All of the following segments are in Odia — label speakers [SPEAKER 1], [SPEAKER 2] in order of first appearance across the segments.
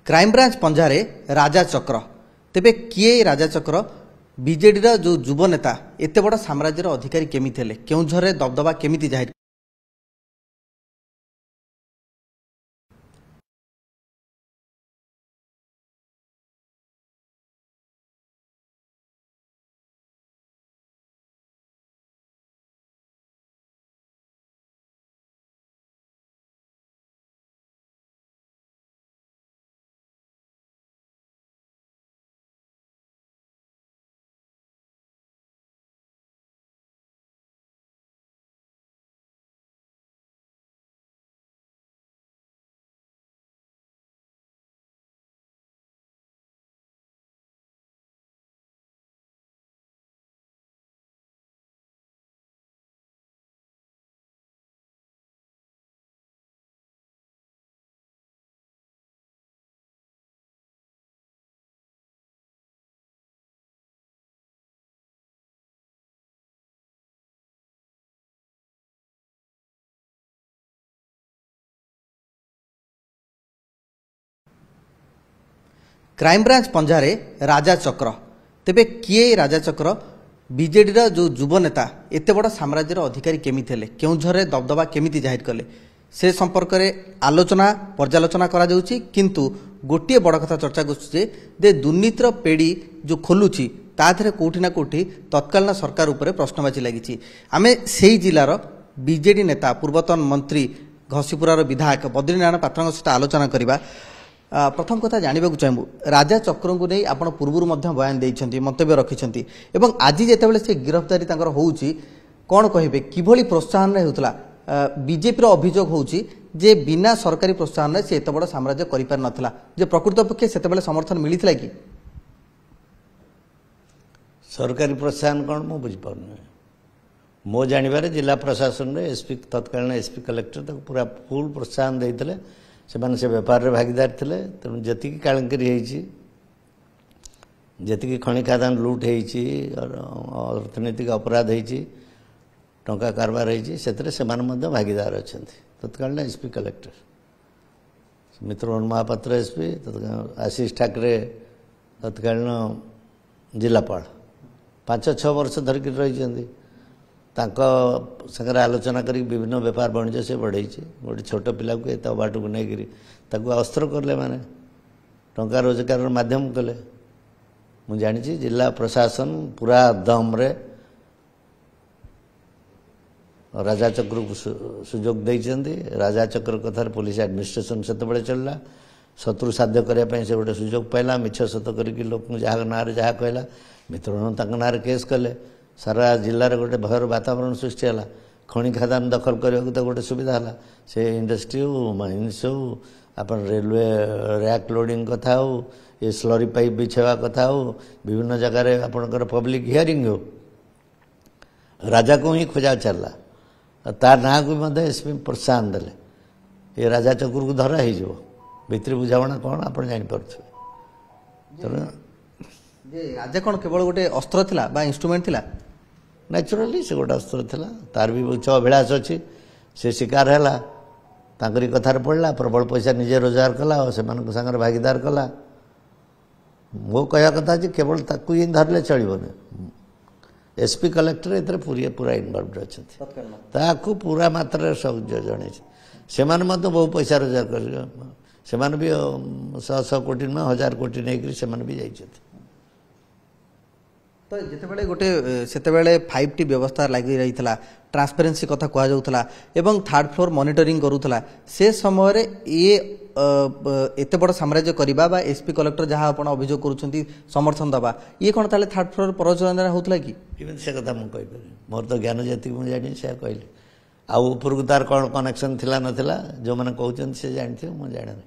[SPEAKER 1] क्राइमब्रांच पंजारे राजा चक्र तेबे किए राजा चक्र बीजेडी जो युव नेता एत बड़ साम्राज्यर अधिकारी केमी थे केउझरे दबदबा केमी जाहिर क्राइमब्रांच पंजारे राजा चक्र तेबे किए राजा चक्र बीजेडी जो युव नेता एत बड़ साम्राज्यर अधिकारी केमी थे केउझरे दबदबा केमी जाहिर कले से संपर्क में आलोचना पर्यालोचना करा जाउची किंतु गोटे बड़ कथा चर्चा जे दुर्नीतिर पेड़ी जो खोलुची ताधरे कोठी ना कोठी तत्कालीन सरकार उपरे प्रश्नवाची लगी आमे सेही जिलार बीजेडी नेता पूर्वतन मंत्री घसीपुरार विधायक बद्रीनारायण पात्र सहित आलोचना करबा। प्रथम कथा जानवा चाहूँ राजा चक्र को नहीं आप पूर्व बयान देइछंती मंतव्य रखिछंती एवं आज जेतेबेले से गिरफ्तारी तांकर होउची कोन कहिबे किभली प्रोत्साहन होतला बीजेपी रो अभियोग होउची जे बिना सरकारी प्रोत्साहन से एत बड़ साम्राज्य करि पार नथला जे प्रकृत पक्षे सेतेबेले समर्थन मिलिथिला कि
[SPEAKER 2] सरकारी प्रोत्साहन कौन मु बुझी पाउनी मो जानिबारे जिला प्रशासन रे एसपी तत्कालीन एसपी कलेक्टर तक पूरा फुल प्रोत्साहन देइतले से बेपार रे भागीदार थे तेणु जी कालंकरी जी खनि खादान लुट अर्थनैतिक अपराध टंका कारबार से भागीदार अच्छा तत्कालीन एसपी कलेक्टर मित्रमोहन महापात्र एसपी आशीष ठाकरे तत्कालीन जिलापाल 5-6 वर्ष धरिक रही सागर आलोचना कर विभिन्न बेपार वाणिज्य से बढ़े गोटे छोट पिला को एत बाट को नहीं अस्त्र कले माने टंका रोजगार माध्यम कले मुझे जानी जिला प्रशासन पूरा दम रे राजा चक्र को सुजोग देइछंती राजा चक्र कथार पुलिस एडमिनिस्ट्रेशन से चलला शत्रु साध्य करने से गोटे सुजोग पाइला मिछ सत करके लोक जहाँ ना जहाँ कहला मित्रमोहन ना केस कले सारा जिले में गोटे भयर वातावरण सृष्टि है खनि खादान दखल करने तो गोटे सुविधा है से इंडस्ट्री हो माइन्स हो आप रेलवे रैक लोडिंग कथा हो ये स्लरी पाइप बिछेवा कथा हो विभिन्न जगार आपंकर पब्लिक हियरिंग हो राजा को ही खोजा चलला तार ना को भी एसपी प्रोत्साहन देले ये राजा चक्र को धरा हो भितर बुझाणा कौन आप जापर
[SPEAKER 1] राजा कौन केवल गोटे अस्त्र थिला बा इंस्ट्रूमेंट थिला
[SPEAKER 2] नेचुराली से गोटे अस्त्र थिला तार भी उच्च अभिलाष अच्छी से शिकार है तांकरी कथार पड़ला प्रबल पैसा निजे रोजगार कला और सेमान सागर भागीदार कला मो कह कथा जे केवल ताकू ही धरले चलबोनी एसपी कलेक्टर एतरे पूरा इनवॉल्व अच्छा पूरा मात्रा सब जणे से बहु पैसा रोजगार कर भी 100 कोटी न 1000 कोटी नहीं से भी जाइछथि
[SPEAKER 1] तो जितेबाला गोटे सेतेबाला 5T व्यवस्था लगी रही ट्रांसपेरेंसी कथा कह जाउथला एवं थर्ड फ्लोर मॉनिटरिंग करूथला से समय रे ये एते बड़ साम्राज्य करबा बा एसपी कलेक्टर जहां आपण अभियोग करूछंती समर्थन दबा ये कोन ताले थर्ड फ्लोर परचना होतला कि
[SPEAKER 2] इवन से कथा मु कहि पारे मोर तो ज्ञान जति मु जानि से कहले आ ऊपर को तार कोन कनेक्शन थिला नथिला जो माने कहउछन से जानथि मु जाने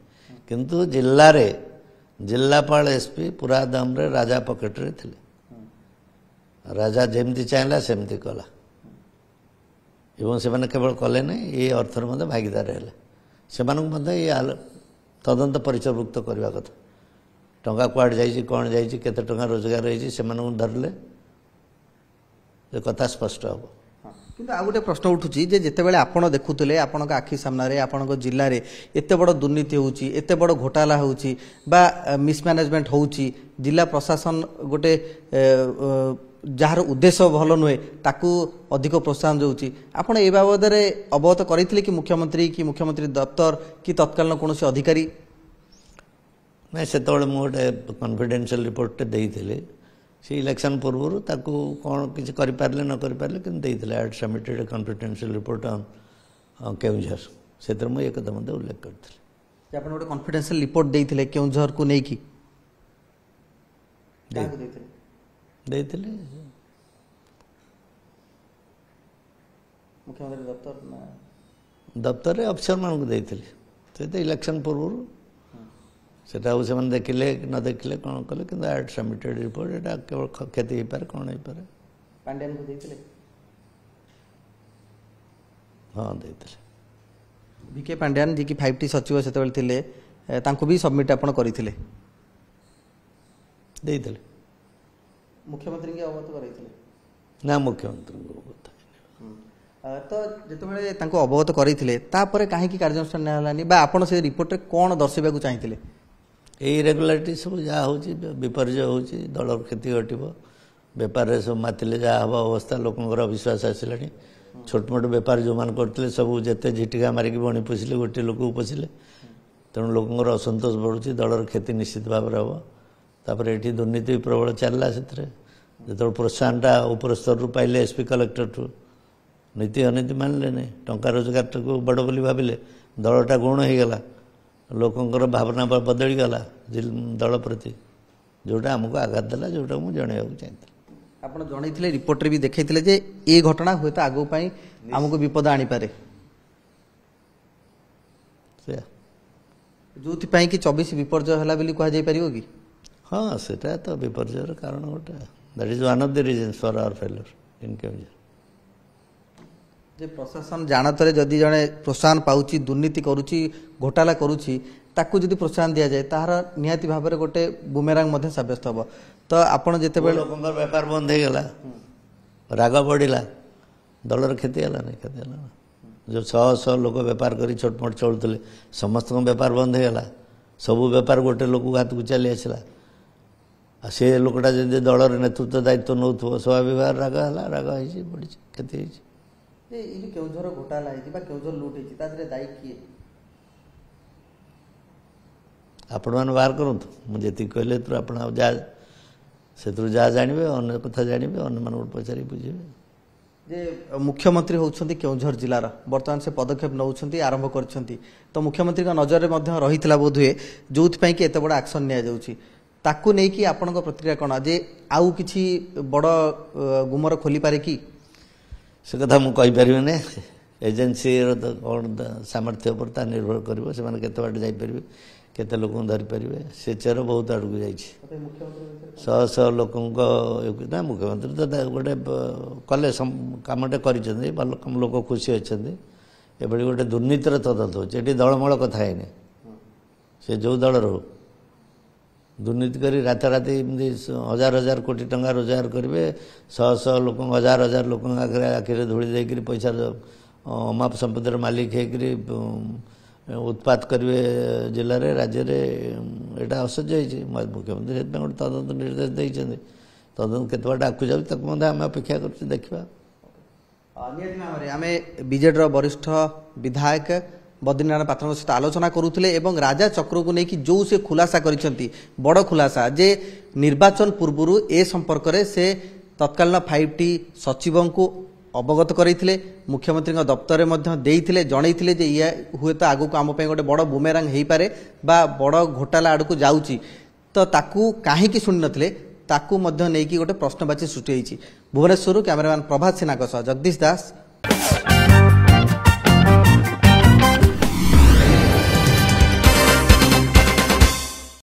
[SPEAKER 2] किंतु जिल्ला रे जिल्लापाल एसपी पूरा दम रे राजा पॉकेट रे थिले राजा जमती चाहला सेमती कला एवं से केवल कले नहीं ये अर्थर मध्य भागीदार है से ये तदंत परिचयभुक्त करने कथा टंका कुआड़ जाइए कौन जाइए केते टंका रोजगार रही से धरले कथा स्पष्ट हम
[SPEAKER 1] କିନ୍ତୁ ଆଉ ଗୋଟେ ପ୍ରଶ୍ନ ଉଠୁଛି ଯେ ଯେତେବେଳେ ଆପଣ ଦେଖୁଥିଲେ ଆପଣଙ୍କ ଆଖି ସାମ୍ନାରେ ଆପଣଙ୍କ ଜିଲ୍ଲାରେ ଏତେ ବଡ଼ ଦୁର୍ନୀତି ହେଉଛି, ଏତେ ବଡ଼ ଘୋଟାଲା ହେଉଛି ବା ମିସମ୍ୟାନେଜମେଣ୍ଟ ହେଉଛି, ଜିଲ୍ଲା ପ୍ରଶାସନ ଗୋଟେ ଯାହାର ଉଦ୍ଦେଶ୍ୟ ଭଲ ନୁହେଁ ତାକୁ ଅଧିକ ପ୍ରୋତ୍ସାହନ ଦେଉଛି, ଆପଣ ଏ ବାବଦରେ ଅବଗତ କରିଥିଲେ କି ମୁଖ୍ୟମନ୍ତ୍ରୀ ଦପ୍ତର କି ତତ୍କାଳୀନ କୌଣସି ଅଧିକାରୀ?
[SPEAKER 2] ନାଇଁ, ସେତେବେଳେ ମୁଁ ଗୋଟେ କନଫିଡେନ୍ସିଆଲ ରିପୋର୍ଟଟେ ଦେଇଥିଲି। ସେ ଇଲେକ୍ସନ ପୂର୍ବରୁ ତାକୁ କ'ଣ କିଛି କରିପାରିଲେ ନ କରିପାରିଲେ କିନ୍ତୁ ଦେଇଥିଲେ। I had submitted a confidential report on Keonjhar. ସେଥିରେ ମୁଁ ଏ କଥା ମଧ୍ୟ ଉଲ୍ଲେଖ କରିଥିଲି।
[SPEAKER 1] ଆପଣ ଗୋଟେ କନଫିଡେନ୍ସିଆଲ ରିପୋର୍ଟ ଦେଇଥିଲେ କେଉଁଝରକୁ ନେଇକି?
[SPEAKER 2] ଦେଇଥିଲେ
[SPEAKER 1] ମୁଖ୍ୟମନ୍ତ୍ରୀ
[SPEAKER 2] ଦପ୍ତରରେ ଅଫିସରମାନଙ୍କୁ ଦେଇଥିଲି। ସେ ତ ଇଲେକ୍ସନ ପୂର୍ବରୁ ସେଟା ଆଉ ସେମାନେ ଦେଖିଲେ କି ନ ଦେଖିଲେ କ'ଣ କଲେ, କିନ୍ତୁ ଆଇ ହାଡ୍ ସବମିଟେଡ୍ ରିପୋର୍ଟ। ଏଇଟା କେବଳ କ୍ଷତି ହେଇପାରେ, କ'ଣ ହେଇପାରେ।
[SPEAKER 1] ପାଣ୍ଡିଆନଙ୍କୁ ଦେଇଥିଲେ?
[SPEAKER 2] ହଁ, ଦେଇଥିଲେ।
[SPEAKER 1] ଭିକେ ପାଣ୍ଡିଆନ ଯିଏକି 5T ସଚିବ ସେତେବେଳେ ଥିଲେ, ତାଙ୍କୁ ବି ସବମିଟ୍ ଆପଣ କରିଥିଲେ?
[SPEAKER 2] ଦେଇଥିଲେ।
[SPEAKER 1] ମୁଖ୍ୟମନ୍ତ୍ରୀଙ୍କୁ ଅବଗତ କରାଇଥିଲେ?
[SPEAKER 2] ନା, ମୁଖ୍ୟମନ୍ତ୍ରୀଙ୍କୁ ଅବଗତ।
[SPEAKER 1] ତ ଯେତେବେଳେ ତାଙ୍କୁ ଅବଗତ କରିଥିଲେ ତାପରେ କାହିଁକି କାର୍ଯ୍ୟାନୁଷ୍ଠାନ ନିଆହେଲାନି ବା ଆପଣ ସେ ରିପୋର୍ଟରେ କ'ଣ ଦର୍ଶାଇବାକୁ ଚାହିଁଥିଲେ?
[SPEAKER 2] ଏଇ ଇରେଗୁଲାରିଟି ସବୁ ଯାହା ହେଉଛି, ବିପର୍ଯ୍ୟୟ ହେଉଛି, ଦଳର କ୍ଷତି ଘଟିବ, ବେପାରରେ ସବୁ ମାତିଲେ ଯାହା ହେବ ଅବସ୍ଥା, ଲୋକଙ୍କର ଅବିଶ୍ୱାସ ଆସିଲାଣି। ଛୋଟମୋଟ ବେପାର ଯେଉଁମାନେ କରୁଥିଲେ ସବୁ ଯେତେ ଝିଟିକା ମାରିକି ବଣି ପୋଷିଲେ, ଗୋଟିଏ ଲୋକକୁ ପୋଷିଲେ। ତେଣୁ ଲୋକଙ୍କର ଅସନ୍ତୋଷ ବଢ଼ୁଛି, ଦଳର କ୍ଷତି ନିଶ୍ଚିତ ଭାବରେ ହେବ। ତାପରେ ଏଠି ଦୁର୍ନୀତି ପ୍ରବଳ ଚାଲିଲା। ସେଥିରେ ଯେତେବେଳେ ପ୍ରୋତ୍ସାହନଟା ଉପର ସ୍ତରରୁ ପାଇଲେ, ଏସ୍ପି କଲେକ୍ଟରଠୁ, ନୀତି ଅନୀତି ମାନିଲେନି, ଟଙ୍କା ରୋଜଗାରଟାକୁ ବଡ଼ ବୋଲି ଭାବିଲେ, ଦଳଟା ଗୁଣ ହେଇଗଲା, ଲୋକଙ୍କର ଭାବନା ବଦଳିଗଲା ଦଳ ପ୍ରତି, ଯେଉଁଟା ଆମକୁ ଆଘାତ ଦେଲା, ଯେଉଁଟାକୁ ମୁଁ ଜଣାଇବାକୁ ଚାହିଁଥିଲି।
[SPEAKER 1] ଆପଣ ଜଣାଇଥିଲେ, ରିପୋର୍ଟରେ ବି ଦେଖାଇଥିଲେ ଯେ ଏ ଘଟଣା ହୁଏତ ଆଗକୁ ପାଇଁ ଆମକୁ ବିପଦ ଆଣିପାରେ, ଯେଉଁଥିପାଇଁ କି 24 ବିପର୍ଯ୍ୟୟ ହେଲା ବୋଲି କୁହାଯାଇପାରିବ କି?
[SPEAKER 2] ହଁ, ସେଟା ତ ବିପର୍ଯ୍ୟୟର କାରଣ ଗୋଟେ। That is one of the reasons for our failure in Keonjhar.
[SPEAKER 1] ଯେ ପ୍ରଶାସନ ଜାଣତରେ ଯଦି ଜଣେ ପ୍ରୋତ୍ସାହନ ପାଉଛି, ଦୁର୍ନୀତି କରୁଛି, ଘୋଟାଲା କରୁଛି, ତାକୁ ଯଦି ପ୍ରୋତ୍ସାହନ ଦିଆଯାଏ ତାହାର ନିହାତି ଭାବରେ ଗୋଟେ ବୁମେରାଙ୍ଗ ମଧ୍ୟ ସାବ୍ୟସ୍ତ ହେବ। ତ ଆପଣ ଯେତେବେଳେ
[SPEAKER 2] ଲୋକଙ୍କର ବେପାର ବନ୍ଦ ହେଇଗଲା, ରାଗ ବଢ଼ିଲା, ଦଳର କ୍ଷତି ହେଲା ନା? କ୍ଷତି ହେଲା ନା? ଯେଉଁ ଶହ ଲୋକ ବେପାର କରି ଛୋଟମୋଟ ଚଳୁଥିଲେ, ସମସ୍ତଙ୍କ ବେପାର ବନ୍ଦ ହେଇଗଲା, ସବୁ ବେପାର ଗୋଟେ ଲୋକକୁ ହାତକୁ ଚାଲି ଆସିଲା। ଆଉ ସେ ଲୋକଟା ଯଦି ଦଳର ନେତୃତ୍ୱ ଦାୟିତ୍ୱ ନେଉଥିବ, ସ୍ୱାଭାବିକ ଭାବରେ ରାଗ ହେଲା, ରାଗ ହେଇଛି, ବଢ଼ିଛି, କ୍ଷତି ହେଇଛି।
[SPEAKER 1] ଏଇ ଯେଉଁ କେଉଁଝର ଘୋଟାଲା ହେଇଛି ବା କେଉଁଝର ଲୁଟ୍ ହେଇଛି, ତା ଦେହରେ ଦାୟୀ କିଏ?
[SPEAKER 2] ଆପଣମାନେ ବାହାର କରନ୍ତୁ। ମୁଁ ଯେତିକି କହିଲେ ଏଥିରୁ ଆପଣ ଆଉ ସେଥିରୁ ଯାହା ଜାଣିବେ, ଅନ୍ୟ କଥା ଜାଣିବେ, ଅନ୍ୟମାନଙ୍କୁ ପଚାରି ବୁଝିବେ।
[SPEAKER 1] ଯେ ମୁଖ୍ୟମନ୍ତ୍ରୀ ହେଉଛନ୍ତି କେଉଁଝର ଜିଲ୍ଲାର, ବର୍ତ୍ତମାନ ସେ ପଦକ୍ଷେପ ନେଉଛନ୍ତି, ଆରମ୍ଭ କରିଛନ୍ତି, ତ ମୁଖ୍ୟମନ୍ତ୍ରୀଙ୍କ ନଜରରେ ମଧ୍ୟ ରହିଥିଲା ବୋଧହୁଏ, ଯେଉଁଥିପାଇଁ କି ଏତେ ବଡ଼ ଆକ୍ସନ୍ ନିଆଯାଉଛି। ତାକୁ ନେଇକି ଆପଣଙ୍କ ପ୍ରତିକ୍ରିୟା କ'ଣ? ଯେ ଆଉ କିଛି ବଡ଼ ଗୁମର ଖୋଲିପାରେ କି?
[SPEAKER 2] ସେ କଥା ମୁଁ କହିପାରିବିନି। ଏଜେନ୍ସିର ତ କ'ଣ ସାମର୍ଥ୍ୟ ଉପରେ ତା ନିର୍ଭର କରିବ, ସେମାନେ କେତେ ବାଟ ଯାଇପାରିବେ, କେତେ ଲୋକଙ୍କୁ ଧରିପାରିବେ। ସେ ଚେର ବହୁତ ଆଡ଼କୁ ଯାଇଛି, ଶହ ଶହ ଲୋକଙ୍କ। ନା, ମୁଖ୍ୟମନ୍ତ୍ରୀ ତ ଗୋଟେ କଲେ, କାମଟେ କରିଛନ୍ତି, ଭଲ ଲୋକ ଖୁସି ଅଛନ୍ତି। ଏଭଳି ଗୋଟେ ଦୁର୍ନୀତିର ତଦନ୍ତ ହେଉଛି। ଏଠି ଦଳମଳ କଥା ହେଇନି, ସେ ଯେଉଁ ଦଳର ହଉ, ଦୁର୍ନୀତି କରି ରାତାରାତି ଏମିତି ହଜାର ହଜାର କୋଟି ଟଙ୍କା ରୋଜଗାର କରିବେ, ଶହ ଶହ ଲୋକଙ୍କ, ହଜାର ହଜାର ଲୋକଙ୍କ ଆଖିରେ ଧୂଳି ଦେଇକରି ପଇସାର ଅମାପ ସମ୍ପତ୍ତିର ମାଲିକ ହେଇକରି ଉତ୍ପାତ କରିବେ ଜିଲ୍ଲାରେ, ରାଜ୍ୟରେ। ଏଇଟା ଅସହ୍ୟ ହେଇଛି। ମୁଖ୍ୟମନ୍ତ୍ରୀ ସେଥିପାଇଁ ଗୋଟେ ତଦନ୍ତ ନିର୍ଦ୍ଦେଶ ଦେଇଛନ୍ତି। ତଦନ୍ତ କେତେ ବାଟ ଆଗକୁ ଯାଉଛି ତାକୁ ମଧ୍ୟ ଆମେ ଅପେକ୍ଷା କରୁଛୁ, ଦେଖିବା।
[SPEAKER 1] ନିହାତି ଭାବରେ ଆମେ ବିଜେଡିର ବରିଷ୍ଠ ବିଧାୟକ ବଦ୍ରିନାରାୟଣ ପାତ୍ରଙ୍କ ସହିତ ଆଲୋଚନା କରୁଥିଲେ ଏବଂ ରାଜା ଚକ୍ରକୁ ନେଇକି ଯେଉଁ ସେ ଖୁଲାସା କରିଛନ୍ତି, ବଡ଼ ଖୁଲାସା, ଯେ ନିର୍ବାଚନ ପୂର୍ବରୁ ଏ ସମ୍ପର୍କରେ ସେ ତତ୍କାଳୀନ 5T ସଚିବଙ୍କୁ ଅବଗତ କରାଇଥିଲେ, ମୁଖ୍ୟମନ୍ତ୍ରୀଙ୍କ ଦପ୍ତରରେ ମଧ୍ୟ ଦେଇଥିଲେ, ଜଣାଇଥିଲେ ଯେ ଇଏ ହୁଏତ ଆଗକୁ ଆମ ପାଇଁ ଗୋଟେ ବଡ଼ ବୁମେରାଙ୍ଗ ହେଇପାରେ ବା ବଡ଼ ଘୋଟାଲା ଆଡ଼କୁ ଯାଉଛି। ତ ତାକୁ କାହିଁକି ଶୁଣିନଥିଲେ, ତାକୁ ମଧ୍ୟ ନେଇକି ଗୋଟେ ପ୍ରଶ୍ନବାଚୀ ସୃଷ୍ଟି ହୋଇଛି। ଭୁବନେଶ୍ୱରରୁ କ୍ୟାମେରାମ୍ୟାନ୍ ପ୍ରଭାତ ସିହ୍ନାଙ୍କ ସହ ଜଗଦୀଶ ଦାସ,